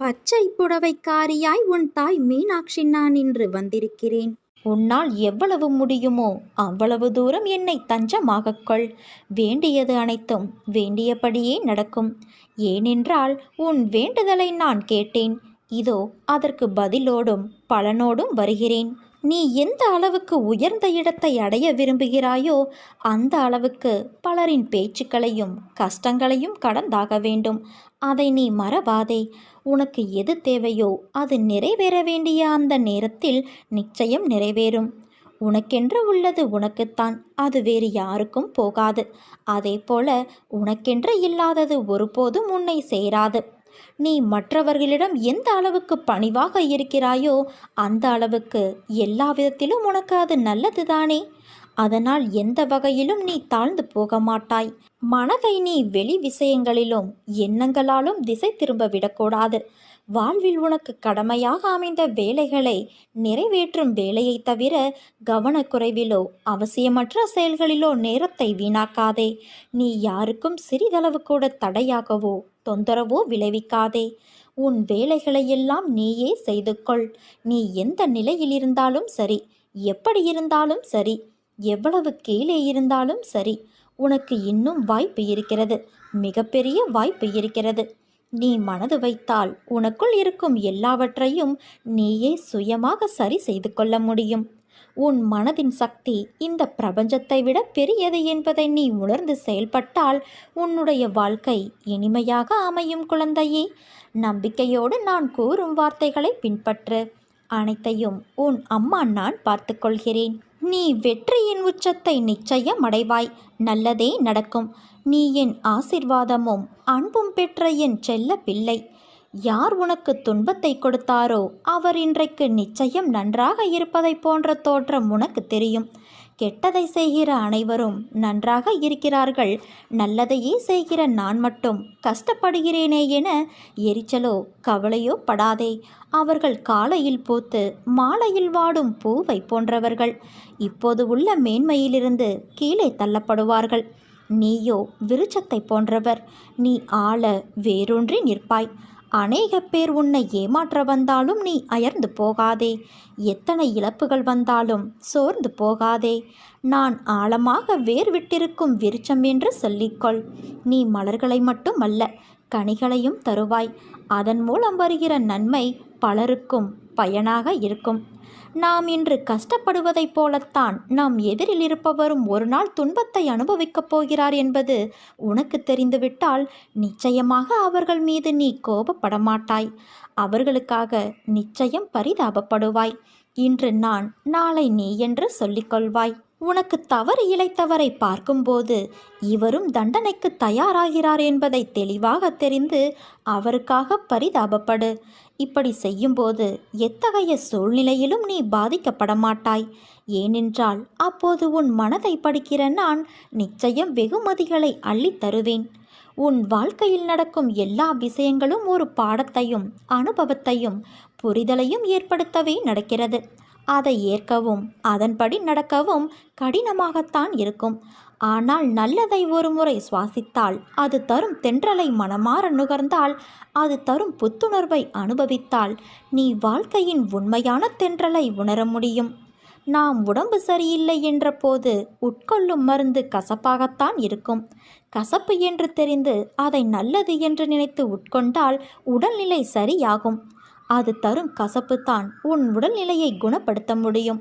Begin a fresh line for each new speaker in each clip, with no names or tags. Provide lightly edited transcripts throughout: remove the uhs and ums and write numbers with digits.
பச்சை புடவைக்காரியாய் உன் தாய் மீனாட்சி நான் இன்று வந்திருக்கிறேன்.
உன்னால் எவ்வளவு முடியுமோ அவ்வளவு தூரம் என்னை தஞ்சமாகக் கொள். வேண்டியது அனைத்தும் வேண்டியபடியே நடக்கும். ஏனென்றால் உன் வேண்டுதலை நான் கேட்டேன். இதோ அதற்கு பதிலோடும் பலனோடும் வருகிறேன். நீ எந்த அளவுக்கு உயர்ந்த இடத்தை அடைய விரும்புகிறாயோ அந்த அளவுக்கு பலரின் பேச்சுக்களையும் கஷ்டங்களையும் கடந்தாக வேண்டும். அதை நீ மறவாதே. உனக்கு எது தேவையோ அது நிறைவேற வேண்டிய அந்த நேரத்தில் நிச்சயம் நிறைவேறும். உனக்கென்று உள்ளது உனக்குத்தான், அது வேறு யாருக்கும் போகாது. அதே போல உனக்கென்று இல்லாதது ஒருபோதும் உன்னை சேராது. நீ மற்றவர்களிடம் எந்த அளவுக்கு பணிவாக இருக்கிறாயோ அந்த அளவுக்கு எல்லா விதத்திலும் உனக்கு அது நல்லதுதானே. அதனால் எந்த வகையிலும் நீ தாழ்ந்து போக மாட்டாய். மனதை நீ வெளி விஷயங்களிலும் எண்ணங்களாலும் திசை திரும்ப விடக்கூடாது. வாழ்வில் உனக்கு கடமையாக அமைந்த வேலைகளை நிறைவேற்றும் வேலையை தவிர கவனக்குறைவிலோ அவசியமற்ற செயல்களிலோ நேரத்தை வீணாக்காதே. நீ யாருக்கும் சிறிதளவு கூட தடையாகவோ தொந்தரவோ விளைவிக்காதே. உன் வேலைகளையெல்லாம் நீயே செய்து கொள். நீ எந்த நிலையில் இருந்தாலும் சரி, எப்படி இருந்தாலும் சரி, எவ்வளவு கீழே இருந்தாலும் சரி, உனக்கு இன்னும் வாய்ப்பு இருக்கிறது. மிகப்பெரிய வாய்ப்பு இருக்கிறது. நீ மனது வைத்தால் உனக்குள் இருக்கும் எல்லாவற்றையும் நீயே சுயமாக சரி செய்து கொள்ள முடியும். உன் மனதின் சக்தி இந்த பிரபஞ்சத்தை விட பெரியது என்பதை நீ உணர்ந்து செயல்பட்டால் உன்னுடைய வாழ்க்கை இனிமையாக அமையும் குழந்தையே. நம்பிக்கையோடு நான் கூறும் வார்த்தைகளை பின்பற்று. அனைத்தையும் உன் அம்மா நான் பார்த்து கொள்கிறேன். நீ வெற்றியின் உச்சத்தை நிச்சயம் அடைவாய். நல்லதே நடக்கும். நீ என் ஆசிர்வாதமும் அன்பும் பெற்ற என் செல்ல பிள்ளை. யார் உனக்கு துன்பத்தை கொடுத்தாரோ அவர் இன்றைக்கு நிச்சயம் நன்றாக இருப்பதை போன்ற தோற்றம் உனக்கு தெரியும். கெட்டதை செய்கிற அனைவரும் நன்றாக இருக்கிறார்கள். நல்லதையே செய்கிற நான் மட்டும் கஷ்டப்படுகிறேனே என எரிச்சலோ கவலையோ படாதே. அவர்கள் காலையில் பூத்து மாலையில் வாடும் பூவை போன்றவர்கள். இப்போது உள்ள மேன்மையிலிருந்து கீழே தள்ளப்படுவார்கள். நீயோ விருட்சத்தை போன்றவர். நீ ஆள வேரூன்றி நிற்பாய். அநேக பேர் உன்னை ஏமாற்ற வந்தாலும் நீ அயர்ந்து போகாதே. எத்தனை இழப்புகள் வந்தாலும் சோர்ந்து போகாதே. நான் ஆழமாக வேர் விட்டிருக்கும் விருட்சம் என்று சொல்லிக்கொள். நீ மலர்களை மட்டுமல்ல, கனிகளையும் தருவாய். அதன் மூலம் வருகிற நன்மை பலருக்கும் பயனாக இருக்கும். நாம் இன்று கஷ்டப்படுவதைப் போலத்தான் நம் எதிரில் இருப்பவரும் ஒரு நாள் துன்பத்தை அனுபவிக்கப் போகிறார் என்பது உனக்கு தெரிந்துவிட்டால் நிச்சயமாக அவர்கள் மீது நீ கோபப்பட மாட்டாய். அவர்களுக்காக நிச்சயம் பரிதாபப்படுவாய். இன்று நான், நாளை நீ என்று சொல்லிக்கொள்வாய். உனக்கு தவறு இழைத்தவரை பார்க்கும்போது இவரும் தண்டனைக்கு தயாராகிறார் என்பதை தெளிவாக தெரிந்து அவருக்காக பரிதாபப்படு. இப்படி செய்யும்போது எத்தகைய சூழ்நிலையிலும் நீ பாதிக்கப்பட மாட்டாய். ஏனென்றால் அப்போது உன் மனதை படிக்கிற நான் நிச்சயம் வெகுமதிகளை அள்ளித் தருவேன். உன் வாழ்க்கையில் நடக்கும் எல்லா விஷயங்களும் ஒரு பாடத்தையும் அனுபவத்தையும் புரிதலையும் ஏற்படுத்தவே நடக்கிறது. அதை ஏற்கவும் அதன்படி நடக்கவும் கடினமாகத்தான் இருக்கும். ஆனால் நல்லதை ஒரு முறை சுவாசித்தால், அது தரும் தென்றலை மனமாற நுகர்ந்தால், அது தரும் புத்துணர்வை அனுபவித்தால் நீ வாழ்க்கையின் உண்மையான தென்றலை உணர முடியும். நாம் உடம்பு சரியில்லை என்ற போது உட்கொள்ளும் மருந்து கசப்பாகத்தான் இருக்கும். கசப்பு என்று தெரிந்து அதை நல்லது என்று நினைத்து உட்கொண்டால் உடல்நிலை சரியாகும். அது தரும் கசப்புத்தான் உன் உடல்நிலையை குணப்படுத்த முடியும்.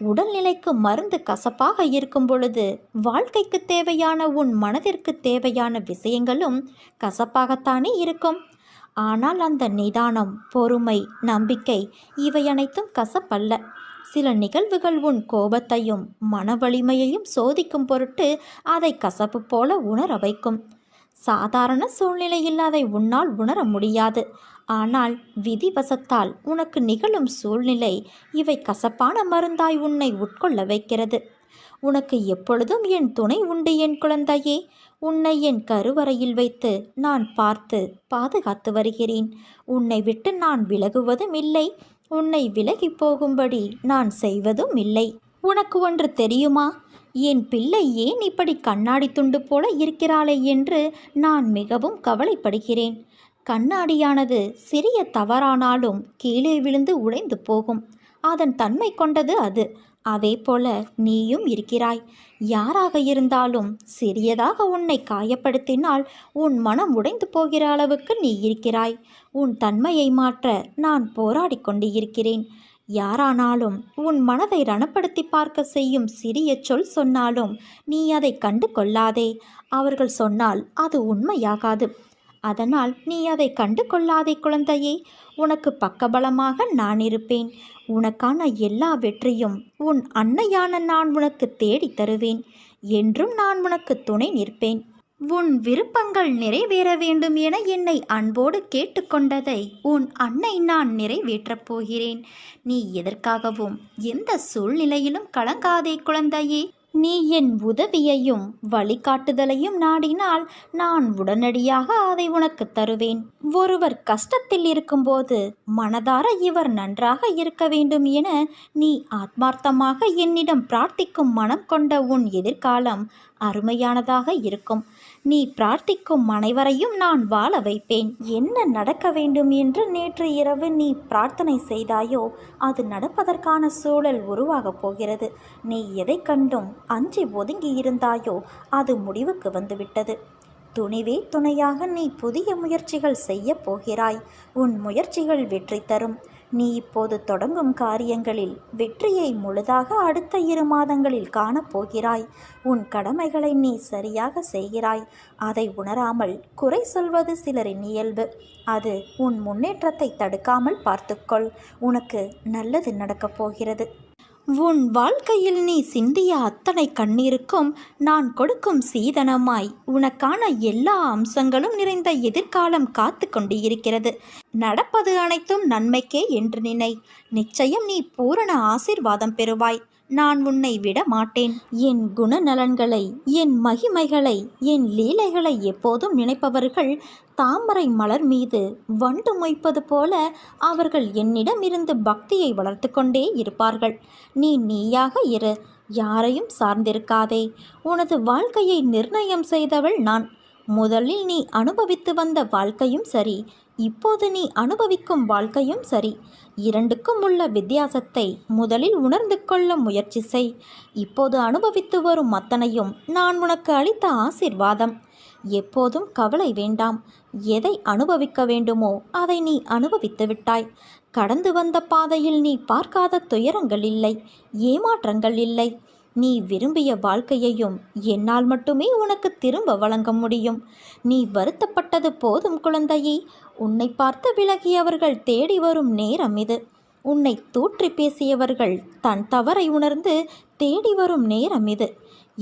உடல்நிலைக்கு மருந்து கசப்பாக இருக்கும் பொழுது வாழ்க்கைக்கு தேவையான உன் மனதிற்கு தேவையான விஷயங்களும் கசப்பாகத்தானே இருக்கும். ஆனால் அந்த நிதானம், பொறுமை, நம்பிக்கை இவை அனைத்தும் கசப்பல்ல. சில நிகழ்வுகள் உன் கோபத்தையும் மன வலிமையையும் சோதிக்கும் பொருட்டு அதை கசப்பு போல உணர வைக்கும். சாதாரண சூழ்நிலையில் அதை உன்னால் உணர முடியாது. ஆனால் விதிவசத்தால் உனக்கு நிகழும் சூழ்நிலை இவை கசப்பான மருந்தாய் உன்னை உட்கொள்ள வைக்கிறது. உனக்கு எப்பொழுதும் என் துணை உண்டு என் குழந்தையே. உன்னை என் கருவறையில் வைத்து நான் பார்த்து பாதுகாத்து வருகிறேன். உன்னை விட்டு நான் விலகுவதும் இல்லை. உன்னை விலகி போகும்படி நான் செய்வதும் இல்லை. உனக்கு ஒன்று தெரியுமா? என் பிள்ளை ஏன் இப்படி கண்ணாடி துண்டு போல இருக்கிறாளே என்று நான் மிகவும் கவலைப்படுகிறேன். கண்ணாடியானது சிறிய தவறானாலும் கீழே விழுந்து உடைந்து போகும். அதன் தன்மை கொண்டது அது. அதே போல நீயும் இருக்கிறாய். யாராக இருந்தாலும் சிறியதாக உன்னை காயப்படுத்தினால் உன் மனம் உடைந்து போகிற அளவுக்கு நீ இருக்கிறாய். உன் தன்மையை மாற்ற நான் போராடி கொண்டு இருக்கிறேன். யாரானாலும் உன் மனதை ரணப்படுத்தி பார்க்க செய்யும் சிறிய சொல் சொன்னாலும் நீ அதை கண்டு கொள்ளாதே. அவர்கள் சொன்னால் அது உண்மையாகாது. அதனால் நீ அதை கண்டு கொள்ளாதே குழந்தையே. உனக்கு பக்கபலமாக நான் இருப்பேன். உனக்கான எல்லா வெற்றியும் உன் அன்னையான நான் உனக்கு தேடி தருவேன். என்றும் நான் உனக்கு துணை நிற்பேன். உன் விருப்பங்கள் நிறைவேற வேண்டும் என என்னை அன்போடு கேட்டுக்கொண்டதை உன் அன்னை நான் நிறைவேற்றப் போகிறேன். நீ எதற்காகவும் எந்த சூழ்நிலையிலும் கலங்காதே குழந்தையே. நீ என் உதவியையும் வழிகாட்டுதலையும் நாடினால் நான் உடனடியாக அதை உனக்கு தருவேன். ஒருவர் கஷ்டத்தில் இருக்கும்போது மனதார இவர் நன்றாக இருக்க வேண்டும் என நீ ஆத்மார்த்தமாக என்னிடம் பிரார்த்திக்கும் மனம் கொண்ட உன் எதிர்காலம் அருமையானதாக இருக்கும். நீ பிரார்த்திக்கும் அனைவரையும் நான் வாழ வைப்பேன். என்ன நடக்க வேண்டும் என்று நேற்று இரவு நீ பிரார்த்தனை செய்தாயோ அது நடப்பதற்கான சூழல் உருவாகப் போகிறது. நீ எதை கண்டும் அஞ்சி ஒதுங்கி இருந்தாயோ அது முடிவுக்கு வந்துவிட்டது. துணிவே துணையாக நீ புதிய முயற்சிகள் செய்ய போகிறாய். உன் முயற்சிகள் வெற்றி தரும். நீ இப்போது தொடங்கும் காரியங்களில் வெற்றியை முழுதாக அடுத்த 2 மாதங்களில் காணப்போகிறாய். உன் கடமைகளை நீ சரியாக செய்கிறாய். அதை உணராமல் குறை சொல்வது சிலரின் இயல்பு. அது உன் முன்னேற்றத்தை தடுக்காமல் பார்த்துக்கொள். உனக்கு நல்லது நடக்கப் போகிறது. உன் வாழ்க்கையில் நீ சிந்திய அத்தனை கண்ணீருக்கும் நான் கொடுக்கும் சீதனமாய் உனக்கான எல்லா அம்சங்களும் நிறைந்த எதிர்காலம் காத்து கொண்டு இருக்கிறது. நடப்பது அனைத்தும் நன்மைக்கே என்று நினை. நிச்சயம் நீ பூரண ஆசீர்வாதம் பெறுவாய். நான் உன்னை விட மாட்டேன். என் குணநலன்களை, என் மகிமைகளை, என் லீலைகளை எப்போதும் நினைப்பவர்கள் தாமரை மலர் மீது வண்டு மொய்ப்பது போல அவர்கள் என்னிடமிருந்து பக்தியை வளர்த்து கொண்டே இருப்பார்கள். நீ நீயாக இரு. யாரையும் சார்ந்திருக்காதே. உனது வாழ்க்கையை நிர்ணயம் செய்தவள் நான். முதலில் நீ அனுபவித்து வந்த வாழ்க்கையும் சரி, இப்போது நீ அனுபவிக்கும் வாழ்க்கையும் சரி, இரண்டுக்கும் உள்ள வித்தியாசத்தை முதலில் உணர்ந்து கொள்ள முயற்சி செய். இப்போது அனுபவித்து வரும் அத்தனையும் நான் உனக்கு அளித்த ஆசீர்வாதம். எப்போதும் கவலை வேண்டாம். எதை அனுபவிக்க வேண்டுமோ அதை நீ அனுபவித்து விட்டாய். கடந்து வந்த பாதையில் நீ பார்க்காத துயரங்கள் இல்லை, ஏமாற்றங்கள் இல்லை. நீ விரும்பிய வாழ்க்கையையும் என்னால் மட்டுமே உனக்கு திரும்ப வழங்க முடியும். நீ வருத்தப்பட்டது போதும் குழந்தையே. உன்னை பார்த்து விலகியவர்கள் தேடி வரும் நேரம் இது. உன்னை தூற்றி பேசியவர்கள் தன் தவறை உணர்ந்து தேடி வரும் நேரம் இது.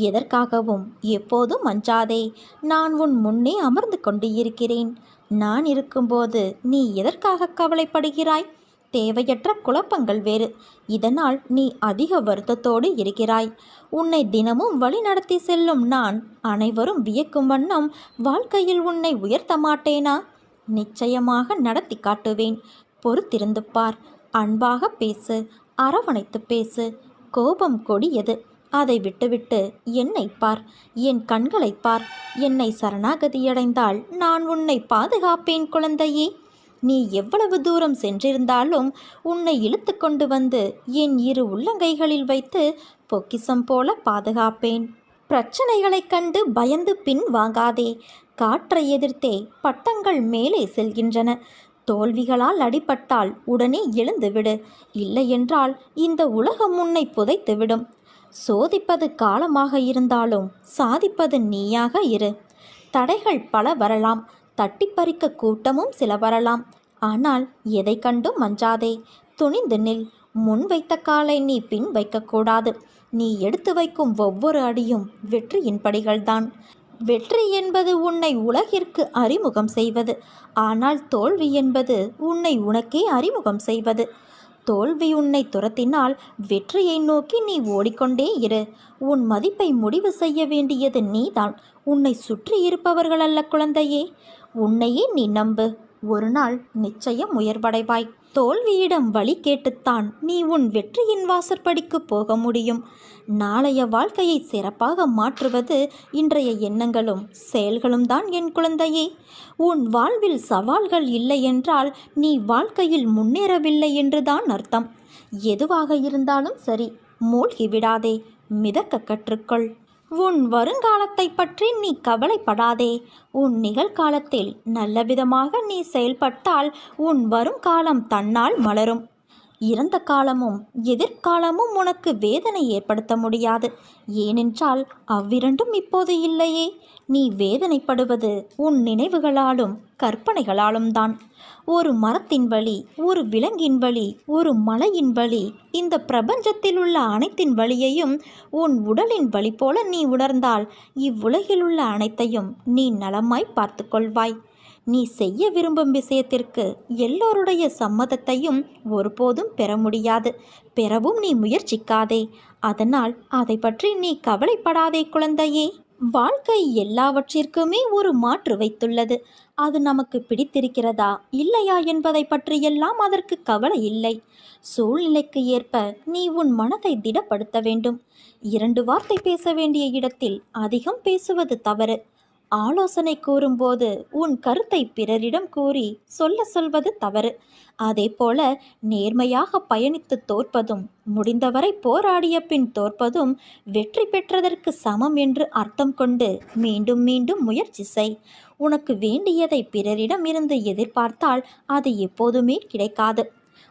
எதற்காகவும் எப்போதும் அஞ்சாதே. நான் உன் முன்னே அமர்ந்து கொண்டு இருக்கிறேன். நான் இருக்கும்போது நீ எதற்காக கவலைப்படுகிறாய்? தேவையற்ற குழப்பங்கள் வேறு. இதனால் நீ அதிக வருத்தத்தோடு இருக்கிறாய். உன்னை தினமும் வழி நடத்தி செல்லும் நான் அனைவரும் வியக்கும் வண்ணம் வாழ்க்கையில் உன்னை உயர்த்த மாட்டேனா? நிச்சயமாக நடத்தி காட்டுவேன். பொறுத்திருந்து பார். அன்பாக பேசு, அரவணைத்து பேசு. கோபம் கொடியது. அதை விட்டுவிட்டு என்னை பார், என் கண்களை பார். என்னை சரணாகதியடைந்தால் நான் உன்னை பாதுகாப்பேன் குழந்தையே. நீ எவ்வளவு தூரம் சென்றிருந்தாலும் உன்னை இழுத்து கொண்டு வந்து என் 2 உள்ளங்கைகளில் வைத்து பொக்கிஷம் போல பாதுகாப்பேன். பிரச்சனைகளைக் கண்டு பயந்து பின் வாங்காதே. காற்றை எதிர்த்தே பட்டங்கள் மேலே செல்கின்றன. தோல்விகளால் அடிபட்டால் உடனே எழுந்துவிடு. இல்லையென்றால் இந்த உலகம் உன்னை புதைத்துவிடும். சோதிப்பது காலமாக இருந்தாலும் சாதிப்பது நீயாக இரு. தடைகள் பல வரலாம். தட்டி பறிக்க கூட்டமும் சில வரலாம். ஆனால் எதை கண்டும் அஞ்சாதே. துணிந்து நில். முன் வைத்த காலை நீ பின் வைக்கக்கூடாது. நீ எடுத்து வைக்கும் ஒவ்வொரு அடியும் வெற்றியின் படிகள்தான். வெற்றி என்பது உன்னை உலகிற்கு அறிமுகம் செய்வது. ஆனால் தோல்வி என்பது உன்னை உனக்கே அறிமுகம் செய்வது. தோல்வி உன்னை துரத்தினால் வெற்றியை நோக்கி நீ ஓடிக்கொண்டே இரு. உன் மதிப்பை முடிவு செய்ய வேண்டியது நீதான், உன்னை சுற்றி இருப்பவர்கள் அல்ல குழந்தையே. உன்னையே நீ நம்பு. ஒரு நாள் நிச்சயம் உயர்வடைவாய். தோல்வியிடம் வழி கேட்டுத்தான் நீ உன் வெற்றியின் வாசற்படிக்கு போக முடியும். நாளைய வாழ்க்கையை சிறப்பாக மாற்றுவது இன்றைய எண்ணங்களும் செயல்களும் தான் என் குழந்தையே. உன் வாழ்வில் சவால்கள் இல்லை என்றால் நீ வாழ்க்கையில் முன்னேறவில்லை என்றுதான் அர்த்தம். எதுவாக இருந்தாலும் சரி, மூழ்கி விடாதே, மிதக்க கற்றுக்கொள். உன் வருங்காலத்தை பற்றி நீ கவலைப்படாதே. உன் நிகழ்காலத்தில் நல்லவிதமாக நீ செயல்பட்டால் உன் வருங்காலம் தன்னால் மலரும். இறந்த காலமும் எதிர்காலமும் உனக்கு வேதனை ஏற்படுத்த முடியாது. ஏனென்றால் அவ்விரண்டும் இப்போது இல்லையே. நீ வேதனைப்படுவது உன் நினைவுகளாலும் கற்பனைகளாலும் தான். ஒரு மரத்தின் வலி, ஒரு விலங்கின் வலி, ஒரு மலையின் வலி, இந்த பிரபஞ்சத்தில் உள்ள அனைத்தின் வலியையும் உன் உடலின் வலி போல நீ உணர்ந்தால் இவ்வுலகில் உள்ள அனைத்தையும் நீ நலமாய் பார்த்து கொள்வாய். நீ செய்ய விரும்பும் விஷயத்திற்கு எல்லோருடைய சம்மதத்தையும் ஒருபோதும் பெற முடியாது. பெறவும் நீ முயற்சிக்காதே. அதனால் அதை பற்றி நீ கவலைப்படாதே குழந்தையே. வாழ்க்கை எல்லாவற்றிற்குமே ஒரு மாற்று வைத்துள்ளது. அது நமக்கு பிடித்திருக்கிறதா இல்லையா என்பதை பற்றியெல்லாம் அதற்கு கவலை இல்லை. சூழ்நிலைக்கு ஏற்ப நீ உன் மனதை திடப்படுத்த வேண்டும். 2 வார்த்தை பேச வேண்டிய இடத்தில் அதிகம் பேசுவது தவறு. ஆலோசனை கூறும்போது உன் கருத்தை பிறரிடம் கூறி சொல்வது தவறு. அதேபோல நேர்மையாக பயணித்து தோற்பதும், முடிந்தவரை போராடிய பின் தோற்பதும் வெற்றி பெற்றதற்கு சமம் என்று அர்த்தம் கொண்டு மீண்டும் மீண்டும் முயற்சி செய். உனக்கு வேண்டியதை பிறரிடம் இருந்து எதிர்பார்த்தால் அது எப்போதுமே கிடைக்காது.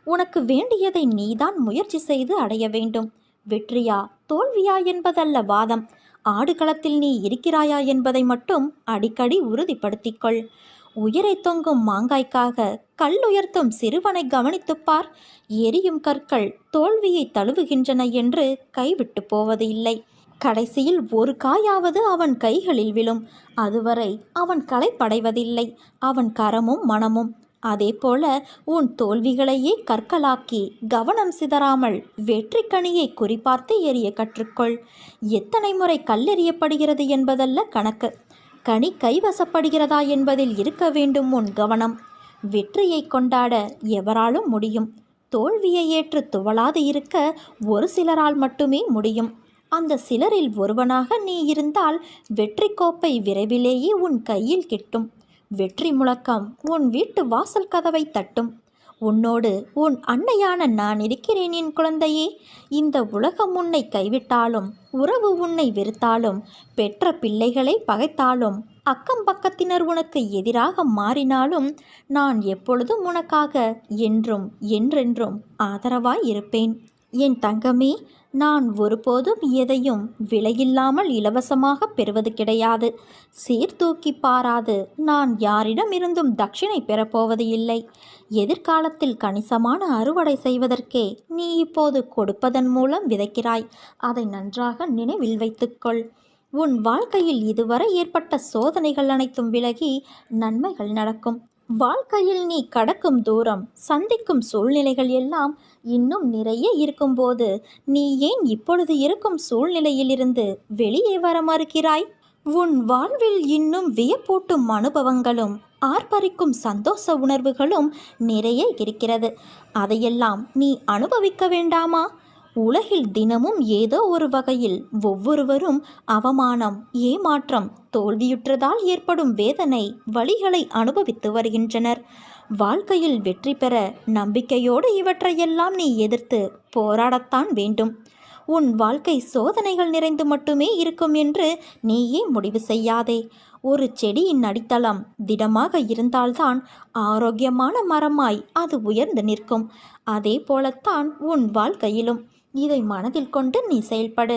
உனக்கு வேண்டியதை நீதான் முயற்சி செய்து அடைய வேண்டும். வெற்றியா தோல்வியா என்பதல்ல வாதம். ஆடுகளத்தில் நீ இருக்கிறாயா என்பதை மட்டும் அடிக்கடி உறுதிப்படுத்திக்கொள். உயரை தொங்கும் மாங்காய்க்காக கல் உயர்த்தும் சிறுவனை கவனித்துப்பார். எரியும் கற்கள் தோல்வியை தழுவுகின்றன என்று கைவிட்டு போவது இல்லை. கடைசியில் ஒரு காயாவது அவன் கைகளில் விழும். அதுவரை அவன் களைப்படைவதில்லை, அவன் கரமும் மனமும். அதேபோல உன் தோல்விகளையே கற்களாக்கி கவனம் சிதறாமல் வெற்றி கனியை குறிப்பார்த்து எறிய கற்றுக்கொள். எத்தனை முறை கல்லெறியப்படுகிறது என்பதல்ல கணக்கு, கனி கைவசப்படுகிறதா என்பதில் இருக்க வேண்டும் உன் கவனம். வெற்றியை கொண்டாட எவராலும் முடியும். தோல்வியை ஏற்று துவளாது இருக்க ஒரு சிலரால் மட்டுமே முடியும். அந்த சிலரில் ஒருவனாக நீ இருந்தால் வெற்றி கோப்பை விரைவிலேயே உன் கையில் கிட்டும். வெற்றி முழக்கம் உன் வீட்டு வாசல் கதவை தட்டும். உன்னோடு உன் அன்னையான நான் இருக்கிறேன் என் குழந்தையே. இந்த உலகம் உன்னை கைவிட்டாலும், உறவு உன்னை வெறுத்தாலும், பெற்ற பிள்ளைகளை பகைத்தாலும், அக்கம் பக்கத்தினர் உனக்கு எதிராக மாறினாலும் நான் எப்பொழுதும் உனக்காக என்றும் என்றென்றும் ஆதரவாய் இருப்பேன். என் தங்கமே, நான் ஒருபோதும் எதையும் விலையில்லாமல் இலவசமாக பெறுவது கிடையாது. சீர்தூக்கி பாராது நான் யாரிடமிருந்தும் தட்சிணை பெறப்போவது இல்லை. எதிர்காலத்தில் கணிசமான அறுவடை செய்வதற்கே நீ இப்போது கொடுப்பதன் மூலம் விதைக்கிறாய். அதை நன்றாக நினைவில் வைத்துக்கொள். உன் வாழ்க்கையில் இதுவரை ஏற்பட்ட சோதனைகள் அனைத்தும் விலகி நன்மைகள் நடக்கும். வாழ்க்கையில் நீ கடக்கும் தூரம், சந்திக்கும் சூழ்நிலைகள் எல்லாம் இன்னும் நிறைய இருக்கும்போது நீ ஏன் இப்பொழுது இருக்கும் சூழ்நிலையிலிருந்து வெளியே வர மறுக்கிறாய்? உன் வாழ்வில் இன்னும் வியப்பூட்டும் அனுபவங்களும் ஆர்ப்பரிக்கும் சந்தோஷ உணர்வுகளும் நிறைய இருக்கிறது. அதையெல்லாம் நீ அனுபவிக்க வேண்டாமா? உலகில் தினமும் ஏதோ ஒரு வகையில் ஒவ்வொருவரும் அவமானம், ஏமாற்றம், தோல்வியுற்றதால் ஏற்படும் வேதனை, வலிகளை அனுபவித்து வருகின்றனர். வாழ்க்கையில் வெற்றி பெற நம்பிக்கையோடு இவற்றையெல்லாம் நீ எதிர்த்து போராடத்தான் வேண்டும். உன் வாழ்க்கை சோதனைகள் நிறைந்து மட்டுமே இருக்கும் என்று நீயே முடிவு செய்யாதே. ஒரு செடியின் அடித்தளம் திடமாக இருந்தால்தான் ஆரோக்கியமான மரமாய் அது உயர்ந்து நிற்கும். அதே போலத்தான் உன் வாழ்க்கையிலும். இதை மனதில் கொண்டு நீ செயல்படு.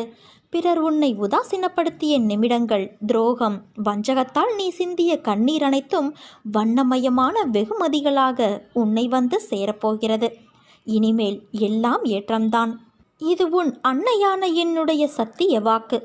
பிறர் உன்னை உதாசீனப்படுத்திய நிமிடங்கள், துரோகம், வஞ்சகத்தால் நீ சிந்திய கண்ணீர் அனைத்தும் வண்ணமயமான வெகுமதிகளாக உன்னை வந்து சேரப்போகிறது. இனிமேல் எல்லாம் ஏற்றம்தான். இது உன் அன்னையான என்னுடைய சத்திய வாக்கு.